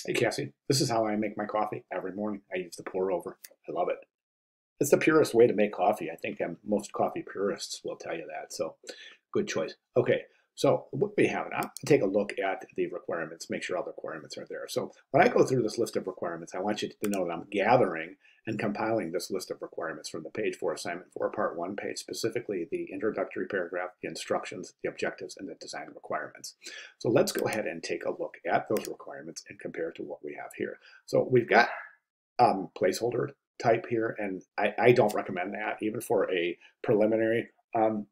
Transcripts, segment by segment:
Hey Cassie, this is how I make my coffee every morning. I use the pour over. I love it. It's the purest way to make coffee. I think most coffee purists will tell you that. So good choice. Okay, so what we have now, take a look at the requirements, make sure all the requirements are there. So when I go through this list of requirements, I want you to know that I'm gathering and compiling this list of requirements from the page 4 assignment 4 part 1 page, specifically the introductory paragraph, the instructions, the objectives, and the design requirements. So let's go ahead and take a look at those requirements and compare to what we have here. So we've got placeholder type here, and I don't recommend that even for a preliminary. And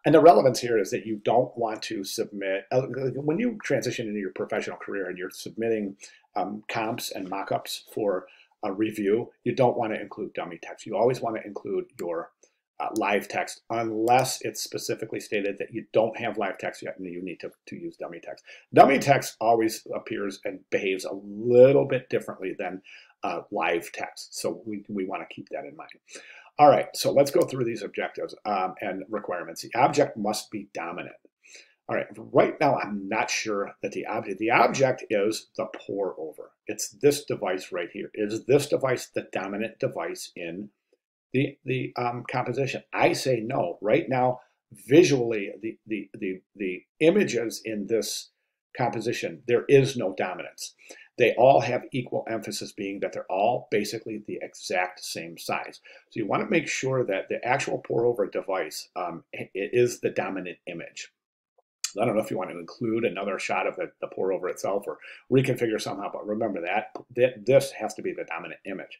the relevance here is that you don't want to submit, when you transition into your professional career and you're submitting comps and mock-ups for a review, you don't want to include dummy text. You always want to include your live text unless it's specifically stated that you don't have live text yet and you need to use dummy text. Dummy text always appears and behaves a little bit differently than live text. So we want to keep that in mind. All right, so let's go through these objectives and requirements. The object must be dominant. All right, right now I'm not sure that the object is the pour over. It's this device right here. Is this device the dominant device in the composition? I say no. Right now, visually, the images in this composition, there is no dominance. They all have equal emphasis, being that they're all basically the exact same size. So you want to make sure that the actual pour over device is the dominant image. I don't know if you want to include another shot of the pour over itself or reconfigure somehow, but remember that this has to be the dominant image.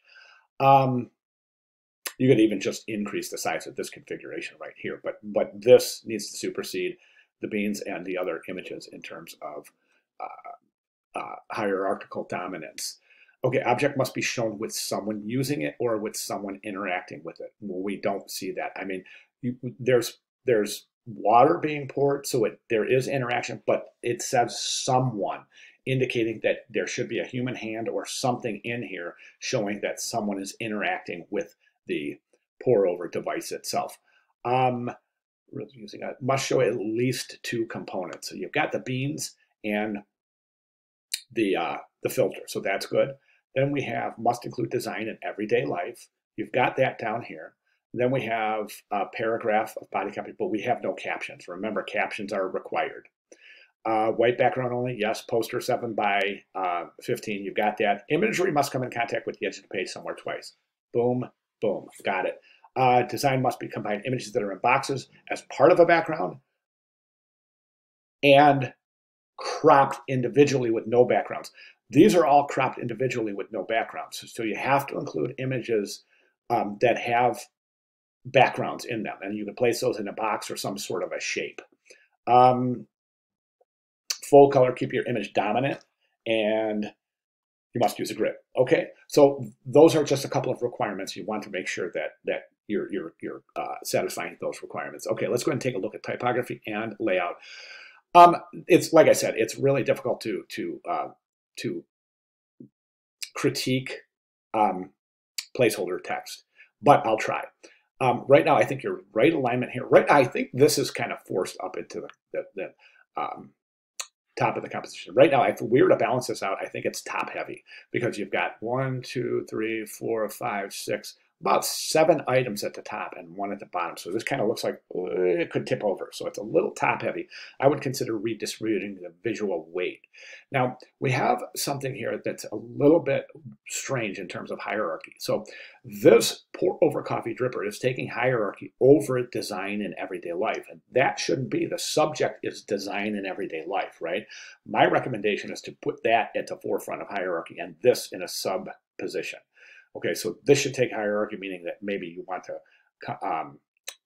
You could even just increase the size of this configuration right here, but this needs to supersede the beans and the other images in terms of hierarchical dominance. Okay, object must be shown with someone using it or with someone interacting with it. Well, we don't see that. I mean, there's water being poured, so there is interaction, but it says someone, indicating that there should be a human hand or something in here showing that someone is interacting with the pour over device itself. Must show at least 2 components. So you've got the beans and the filter, so that's good. Then we have must include design in everyday life. You've got that down here. Then we have a paragraph of body copy, but we have no captions. Remember, captions are required. White background only, yes. Poster 7 by 15, you've got that. Imagery must come in contact with the edge of the page somewhere twice. Boom, boom, got it. Design must be combined images that are in boxes as part of a background and cropped individually with no backgrounds. These are all cropped individually with no backgrounds. So you have to include images that have backgrounds in them, and you can place those in a box or some sort of a shape. Full color, keep your image dominant, and you must use a grid. Okay, so those are just a couple of requirements. You want to make sure that you're satisfying those requirements. Okay, let's go ahead and take a look at typography and layout. It's like I said, it's really difficult to critique placeholder text, but I'll try. Right now, I think your right alignment here. I think this is kind of forced up into the top of the composition. Right now, if we were to balance this out, I think it's top heavy because you've got 1, 2, 3, 4, 5, 6, about 7 items at the top and 1 at the bottom. So this kind of looks like it could tip over. So it's a little top heavy. I would consider redistributing the visual weight. Now, we have something here that's a little bit strange in terms of hierarchy. So this pour over coffee dripper is taking hierarchy over design in everyday life. And that shouldn't be. The subject is design in everyday life, right? My recommendation is to put that at the forefront of hierarchy and this in a sub position. Okay, so this should take hierarchy, meaning that maybe you want to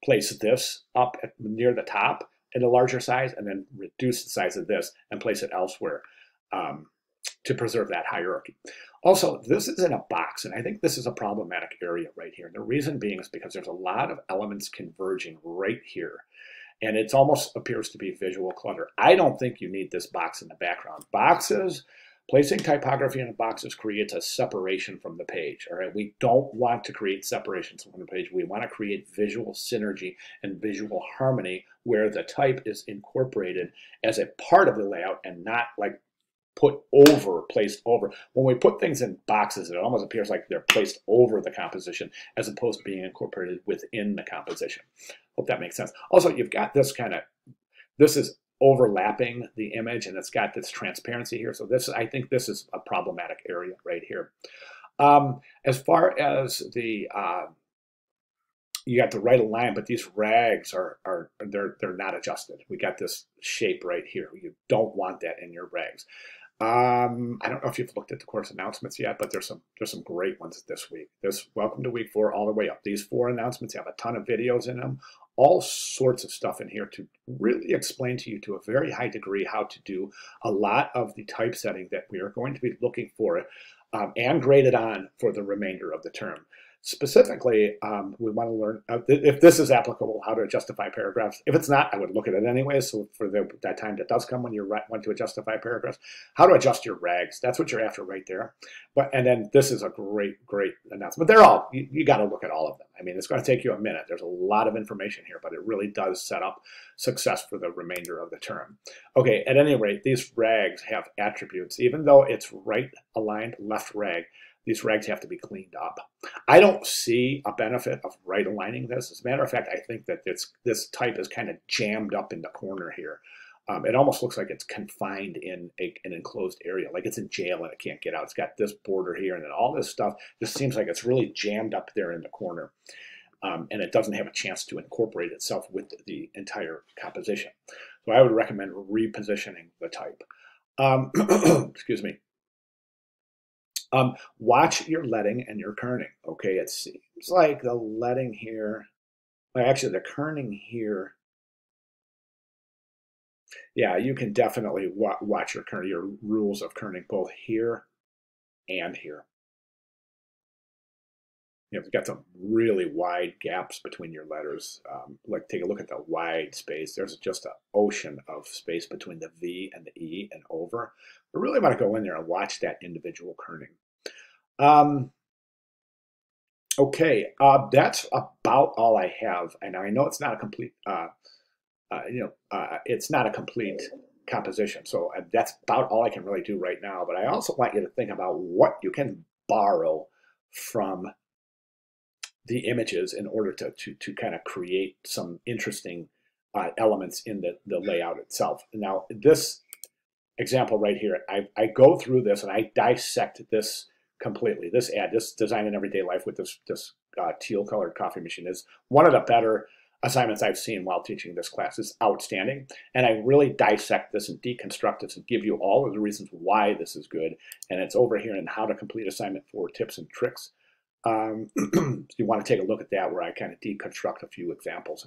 place this up near the top in a larger size and then reduce the size of this and place it elsewhere to preserve that hierarchy. Also, this is in a box, and I think this is a problematic area right here. And the reason being is because there's a lot of elements converging right here. And it almost appears to be visual clutter. I don't think you need this box in the background. Placing typography in boxes creates a separation from the page. All right, we don't want to create separations from the page. We want to create visual synergy and visual harmony where the type is incorporated as a part of the layout and not like put over, placed over. When we put things in boxes, it almost appears like they're placed over the composition as opposed to being incorporated within the composition. Hope that makes sense. Also, you've got this this is overlapping the image, and it's got this transparency here. So I think this is a problematic area right here. As far as the you got the right align, but these rags they're not adjusted. We got this shape right here. You don't want that in your rags. I don't know if you've looked at the course announcements yet, but there's some great ones this week. Welcome to week 4 all the way up. These 4 announcements have a ton of videos in them, all sorts of stuff in here to really explain to you to a very high degree how to do a lot of the typesetting that we are going to be looking for and graded on for the remainder of the term. Specifically, we want to learn if this is applicable, how to justify paragraphs. If it's not, I would look at it anyway. So for that time that does come when you want to justify paragraphs, how to adjust your rags. That's what you're after right there. And then this is a great announcement. They're all, you got to look at all of them. I mean, it's going to take you a minute. There's a lot of information here, but it really does set up success for the remainder of the term. Okay, at any rate, these rags have attributes. Even though it's right aligned, left rag, these rags have to be cleaned up. I don't see a benefit of right aligning this. As a matter of fact, I think that this type is kind of jammed up in the corner here. It almost looks like it's confined in an enclosed area, like it's in jail and it can't get out. It's got this border here, and then all this stuff just seems like it's really jammed up there in the corner. And it doesn't have a chance to incorporate itself with the entire composition. So I would recommend repositioning the type. Excuse me. Watch your leading and your kerning. Okay, it seems like the leading here, well, actually the kerning here, yeah, you can definitely watch your rules of kerning both here and here. You've got some really wide gaps between your letters. Like take a look at the wide space. There's just an ocean of space between the V and the E and over. We really want to go in there and watch that individual kerning. Okay, that's about all I have. And I know it's not a complete, it's not a complete composition. So that's about all I can really do right now. But I also want you to think about what you can borrow from the images in order to kind of create some interesting elements in the layout itself. Now, this example right here, I go through this and I dissect this completely. This design in everyday life with this teal colored coffee machine is one of the better assignments I've seen while teaching this class. It's outstanding. And I really dissect this and deconstruct this and give you all of the reasons why this is good. And it's over here in how to complete assignment 4 tips and tricks. You want to take a look at that where I kind of deconstruct a few examples,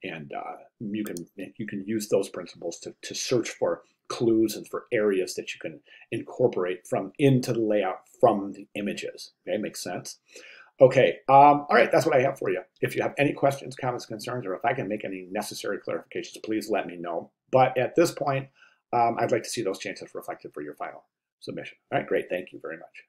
and you can use those principles to search for clues and for areas that you can incorporate into the layout from the images. Okay, makes sense. Okay, all right, that's what I have for you. If you have any questions, comments, concerns, or if I can make any necessary clarifications, please let me know. But at this point, I'd like to see those changes reflected for your final submission. All right, great. Thank you very much.